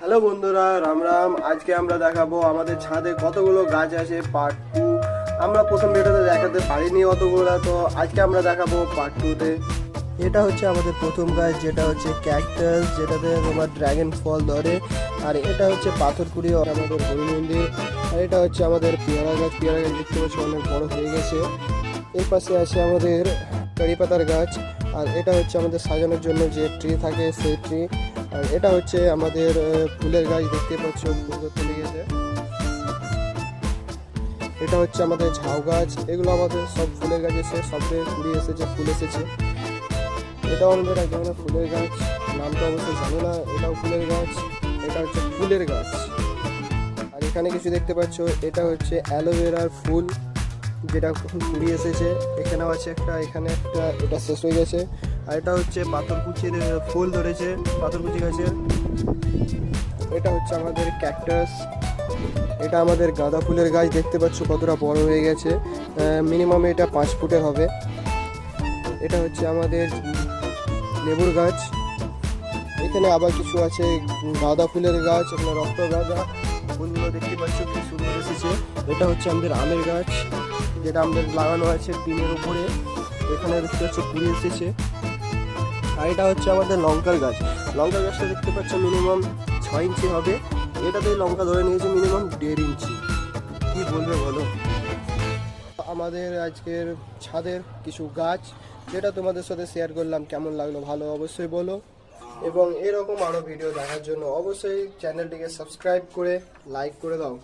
Hello বন্ধুরা, রাম রাম। আজকে আমরা দেখাবো আমাদের ছাদে কতগুলো গাছ আছে, পার্ট 2। আমরা প্রথম ভিডিওতে দেখাতে পারিনি অতগুলো, তো আজকে আমরা দেখাবো পার্ট 2-তে। এটা হচ্ছে আমাদের প্রথম গাছ, যেটা হচ্ছে ক্যাকটাস, যেটাতে তোমার ড্রাগন ফল ধরে। আর এটা হচ্ছে পাথরকুড়ি, আমাদের হরি মন্দির। আর এটা হচ্ছে আমাদের পেয়ারা গাছ। পেয়ারা গাছ দেখতে পাচ্ছি অনেক বড় হয়ে গেছে। এর পাশে আছে আমাদের কারি পাতার গাছ। আর এটা হচ্ছে আমাদের সাজানোর জন্য যে ট্রি থাকে, সেই ট্রি। আর এটা হচ্ছে আমাদের ফুলের গাছ, দেখতে পাচ্ছ ফুল তুলে গেছে। এটা হচ্ছে আমাদের ঝাউ গাছ। এগুলো আমাদের সব ফুলের গাছ এসে সবে কুড়ি এসেছে, ফুল এসেছে। এটাও আমাদের এক ধরনের ফুলের গাছ, নামটা অবশ্যই জানি না। এটাও ফুলের গাছ, এটা হচ্ছে ফুলের গাছ। আর এখানে কিছু দেখতে পাচ্ছ, এটা হচ্ছে অ্যালোভেরার ফুল, যেটা কুড়ি এসেছে। এখানেও আছে একটা, এখানে একটা, এটা শেষ হয়ে গেছে। আর এটা হচ্ছে পাথরকুচির ফুল ধরেছে, পাথরকুচি গাছের। এটা হচ্ছে আমাদের ক্যাকটাস। এটা আমাদের গাঁদা ফুলের গাছ, দেখতে পাচ্ছ কতটা বড় হয়ে গেছে। মিনিমাম এটা 5 ফুটের হবে। এটা হচ্ছে আমাদের লেবুর গাছ। এখানে আবার কিছু আছে গাঁদা ফুলের গাছ, আপনার রক্ত গাঁদা ফুলগুলো দেখতে পাচ্ছ কি সুন্দর এসেছে। এটা হচ্ছে আমাদের আমের গাছ, যেটা আমাদের লাগানো আছে টিনের উপরে। এখানে দেখতে পাচ্ছ কুড়ি এসেছে। আর এটা হচ্ছে আমাদের লঙ্কার গাছ। লঙ্কার গাছটা দেখতে পাচ্ছ মিনিমাম 6 ইঞ্চি হবে। এটাতে লঙ্কা ধরে নিয়েছে মিনিমাম 1.5 ইঞ্চি। কি বলবে বলো। আমাদের আজকের ছাদের কিছু গাছ, যেটা তোমাদের সাথে শেয়ার করলাম। কেমন লাগলো ভালো অবশ্যই বলো, এবং এরকম আরও ভিডিও দেখার জন্য অবশ্যই চ্যানেলটিকে সাবস্ক্রাইব করে লাইক করে দাও।